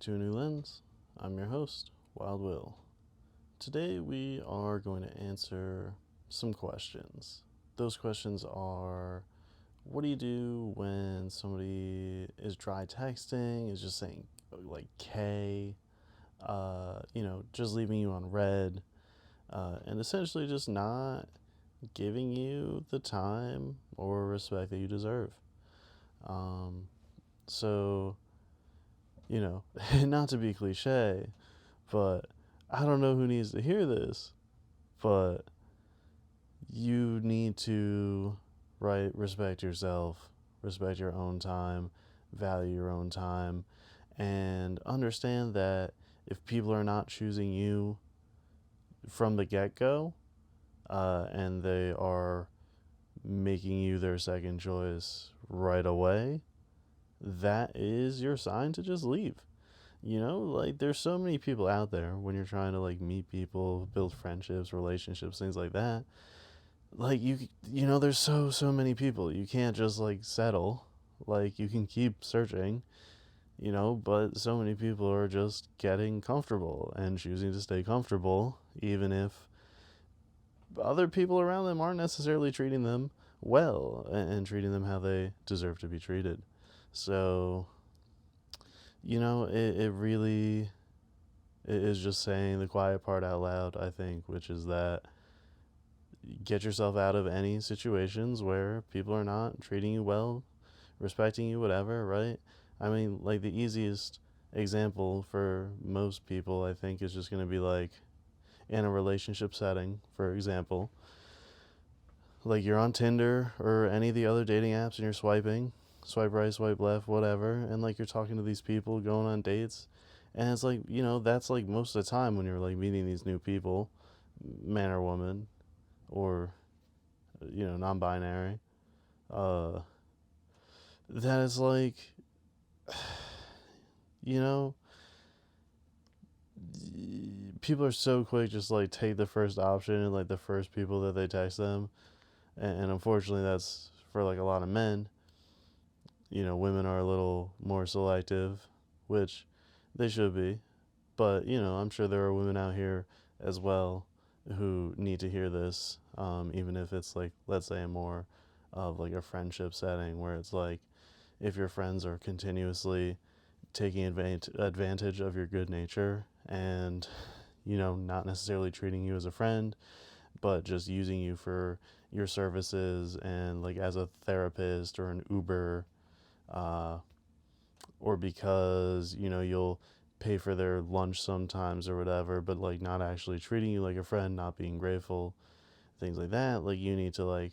to A New Lens. I'm your host, Wild Will. Today we are going to answer some questions. Those questions are, what do you do when somebody is dry texting, is just saying like K, just leaving you on red, and essentially just not giving you the time or respect that you deserve. Um, so, not to be cliche, but I don't know who needs to hear this, but you need to, right, respect yourself, respect your own time, value your own time, and understand that if people are not choosing you from the get go, and they are making you their second choice right away, that is your sign to just leave. Like there's so many people out there when you're trying to like meet people, build friendships, relationships, things like that. Like there's so many people. You can't just like settle. Like you can keep searching, but so many people are just getting comfortable and choosing to stay comfortable even if other people around them aren't necessarily treating them well and treating them how they deserve to be treated. So, it really is just saying the quiet part out loud, I think, which is that get yourself out of any situations where people are not treating you well, respecting you, whatever, right? I mean, like the easiest example for most people, I think, is just going to be like in a relationship setting, for example. Like you're on Tinder or any of the other dating apps and you're swiping, swipe right, swipe left, whatever, and like you're talking to these people, going on dates. And it's like, that's like most of the time when you're like meeting these new people, man or woman, or, non binary, uh, that is like, you know, people are so quick just like take the first option and like the first people that they text them. And unfortunately, that's for like a lot of men. Women are a little more selective, which they should be. But, I'm sure there are women out here as well who need to hear this, even if it's like, let's say, more of like a friendship setting where it's like if your friends are continuously taking advantage of your good nature and, not necessarily treating you as a friend, but just using you for your services and like as a therapist or an Uber, uh, or because you'll pay for their lunch sometimes or whatever, but like not actually treating you like a friend, not being grateful, things like that. Like you need to like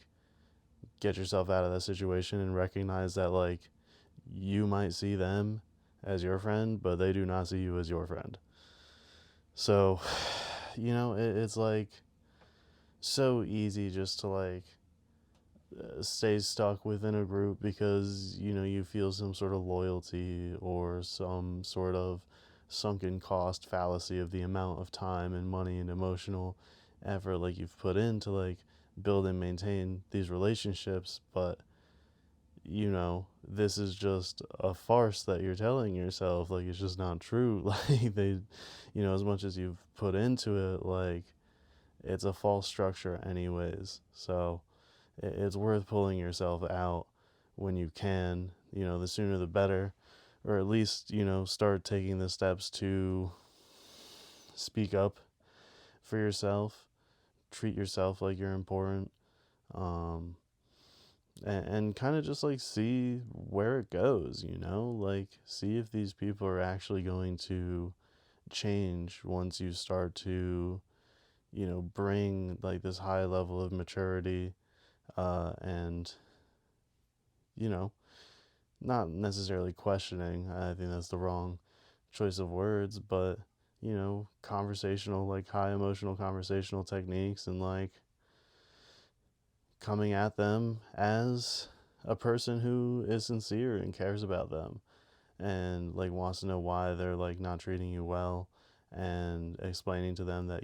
get yourself out of that situation and recognize that like you might see them as your friend, but they do not see you as your friend. So, it's like so easy just to like stay stuck within a group because you feel some sort of loyalty or some sort of sunken cost fallacy of the amount of time and money and emotional effort like you've put in to like build and maintain these relationships. But this is just a farce that you're telling yourself. Like it's just not true. Like they, as much as you've put into it, like it's a false structure anyways. So it's worth pulling yourself out when you can. The sooner the better, or at least start taking the steps to speak up for yourself, treat yourself like you're important, um, and kind of just like see where it goes. Like see if these people are actually going to change once you start to bring like this high level of maturity, and you know not necessarily questioning. I think that's the wrong choice of words, but conversational, like high emotional conversational techniques, and like coming at them as a person who is sincere and cares about them and like wants to know why they're like not treating you well, and explaining to them that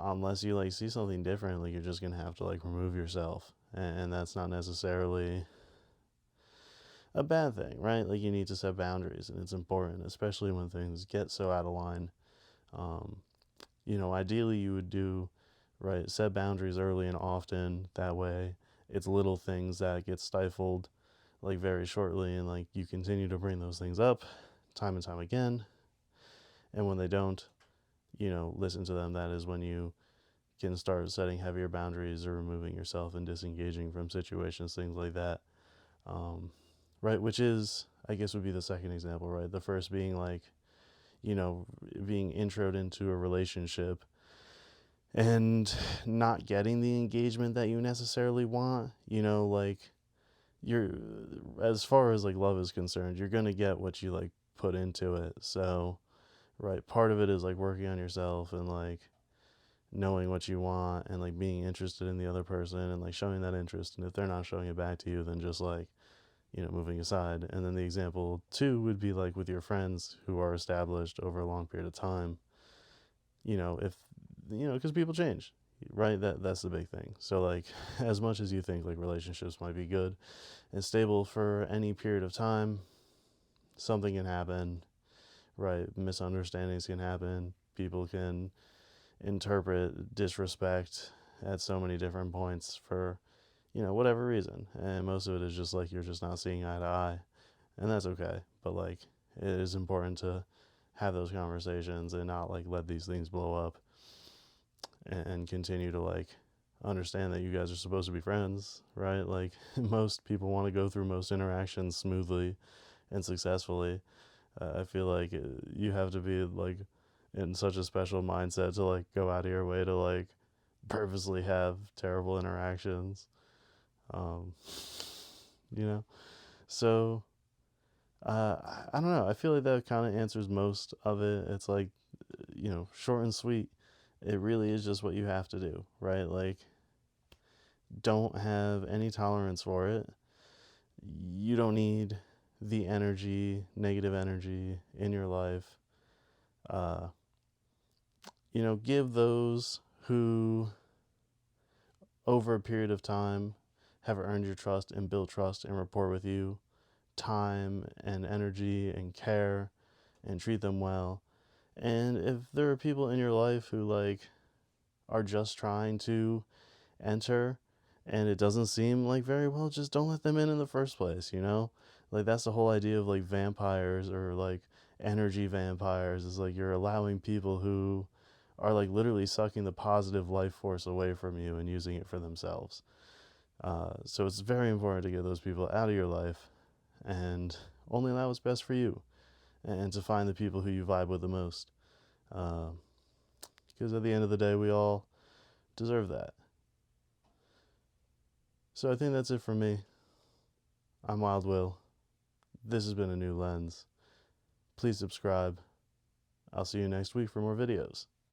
unless you like see something different, like you're just gonna have to like remove yourself, and that's not necessarily a bad thing, right? Like, you need to set boundaries, and it's important, especially when things get so out of line. Um, Ideally, you would do, right, set boundaries early and often. That way, it's little things that get stifled, like, very shortly, and, like, you continue to bring those things up time and time again. And when they don't, listen to them. That is when you can start setting heavier boundaries or removing yourself and disengaging from situations, things like that. Um, right, which is, I guess, would be the second example, right? The first being like, being introed into a relationship and not getting the engagement that you necessarily want, like, you're, as far as like love is concerned, you're going to get what you like put into it. So, right, part of it is like working on yourself and like knowing what you want and like being interested in the other person and like showing that interest. And if they're not showing it back to you, then just like, moving aside. And then the example two would be like with your friends who are established over a long period of time. If because people change, right? That's the big thing. So like, as much as you think like relationships might be good and stable for any period of time, something can happen, right? Misunderstandings can happen. People can interpret disrespect at so many different points for whatever reason, and most of it is just like you're just not seeing eye to eye, and that's okay. But like, it is important to have those conversations and not like let these things blow up, and continue to like understand that you guys are supposed to be friends, right? Like, most people want to go through most interactions smoothly and successfully. I feel like you have to be like in such a special mindset to like go out of your way to like purposely have terrible interactions. Um, you know, so I don't know. I feel like that kind of answers most of it. It's like, short and sweet. It really is just what you have to do, right? Like, don't have any tolerance for it. You don't need the energy, negative energy in your life. Uh, give those who, over a period of time, have earned your trust and built trust and rapport with you, time and energy and care, and treat them well. And if there are people in your life who like are just trying to enter and it doesn't seem like very well, just don't let them in the first place. Like, that's the whole idea of like vampires or like energy vampires, is like you're allowing people who are like literally sucking the positive life force away from you and using it for themselves. So it's very important to get those people out of your life and only allow what's best for you, and to find the people who you vibe with the most. Because at the end of the day, we all deserve that. So I think that's it for me. I'm Wild Will. This has been A New Lens. Please subscribe. I'll see you next week for more videos.